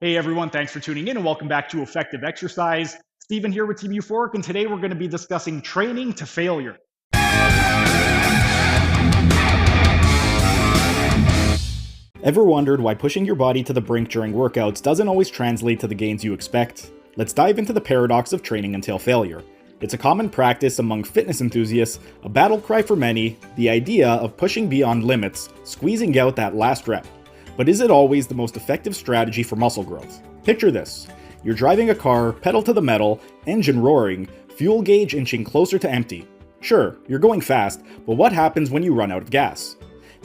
Hey everyone, thanks for tuning in and welcome back to Effective Exercise. Stephen here with Team Euphoric, and today we're going to be discussing training to failure. Ever wondered why pushing your body to the brink during workouts doesn't always translate to the gains you expect? Let's dive into the paradox of training until failure. It's a common practice among fitness enthusiasts, a battle cry for many, the idea of pushing beyond limits, squeezing out that last rep. But is it always the most effective strategy for muscle growth? Picture this. You're driving a car, pedal to the metal, engine roaring, fuel gauge inching closer to empty. Sure, you're going fast, but what happens when you run out of gas?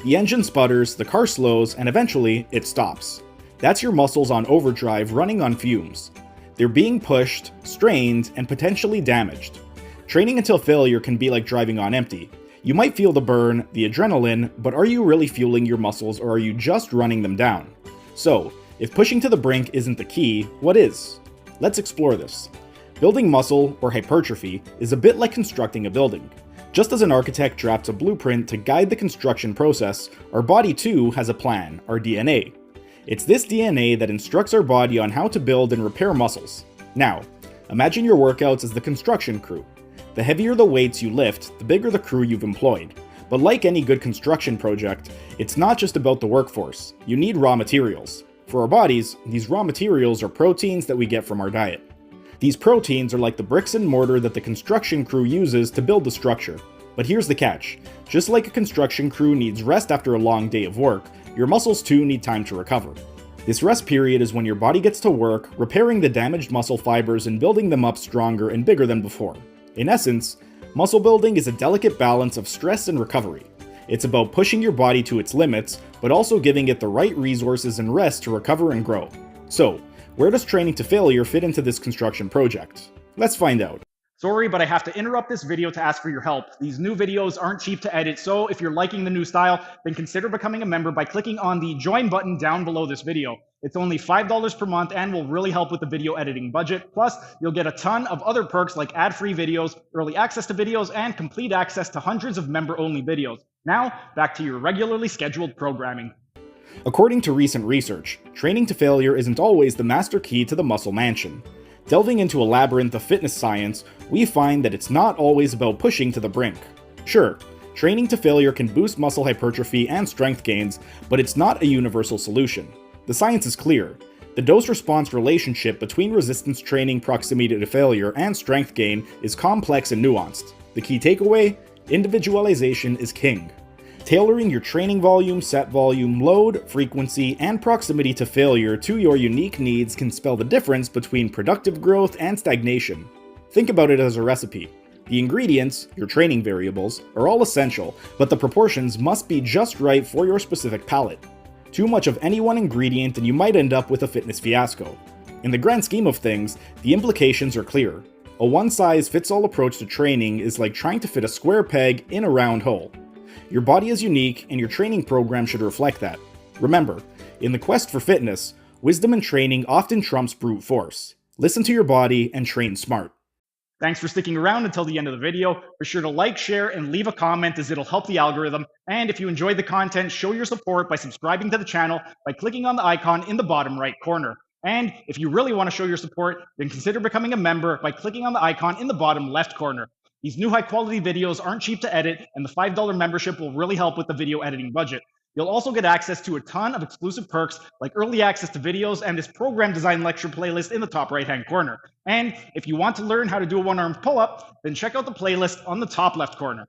The engine sputters, the car slows, and eventually, it stops. That's your muscles on overdrive running on fumes. They're being pushed, strained, and potentially damaged. Training until failure can be like driving on empty. You might feel the burn, the adrenaline, but are you really fueling your muscles or are you just running them down? So, if pushing to the brink isn't the key, what is? Let's explore this. Building muscle, or hypertrophy, is a bit like constructing a building. Just as an architect drafts a blueprint to guide the construction process, our body too has a plan, our DNA. It's this DNA that instructs our body on how to build and repair muscles. Now, imagine your workouts as the construction crew. The heavier the weights you lift, the bigger the crew you've employed. But like any good construction project, it's not just about the workforce. You need raw materials. For our bodies, these raw materials are proteins that we get from our diet. These proteins are like the bricks and mortar that the construction crew uses to build the structure. But here's the catch. Just like a construction crew needs rest after a long day of work, your muscles too need time to recover. This rest period is when your body gets to work, repairing the damaged muscle fibers and building them up stronger and bigger than before. In essence, muscle building is a delicate balance of stress and recovery. It's about pushing your body to its limits, but also giving it the right resources and rest to recover and grow. So, where does training to failure fit into this construction project? Let's find out. Sorry, but I have to interrupt this video to ask for your help. These new videos aren't cheap to edit, so if you're liking the new style, then consider becoming a member by clicking on the join button down below this video. It's only $5 per month and will really help with the video editing budget. Plus, you'll get a ton of other perks like ad-free videos, early access to videos, and complete access to hundreds of member-only videos. Now, back to your regularly scheduled programming. According to recent research, training to failure isn't always the master key to the muscle mansion. Delving into a labyrinth of fitness science, we find that it's not always about pushing to the brink. Sure, training to failure can boost muscle hypertrophy and strength gains, but it's not a universal solution. The science is clear. The dose-response relationship between resistance training proximity to failure and strength gain is complex and nuanced. The key takeaway? Individualization is king. Tailoring your training volume, set volume, load, frequency, and proximity to failure to your unique needs can spell the difference between productive growth and stagnation. Think about it as a recipe. The ingredients, your training variables, are all essential, but the proportions must be just right for your specific palate. Too much of any one ingredient and you might end up with a fitness fiasco. In the grand scheme of things, the implications are clear. A one-size-fits-all approach to training is like trying to fit a square peg in a round hole. Your body is unique, and your training program should reflect that. Remember, in the quest for fitness, wisdom and training often trumps brute force. Listen to your body and train smart. Thanks for sticking around until the end of the video. Be sure to like, share, and leave a comment as it'll help the algorithm. And if you enjoyed the content, show your support by subscribing to the channel by clicking on the icon in the bottom right corner. And if you really want to show your support, then consider becoming a member by clicking on the icon in the bottom left corner. These new high-quality videos aren't cheap to edit, and the $5 membership will really help with the video editing budget. You'll also get access to a ton of exclusive perks like early access to videos and this program design lecture playlist in the top right-hand corner. And if you want to learn how to do a one-armed pull-up, then check out the playlist on the top left corner.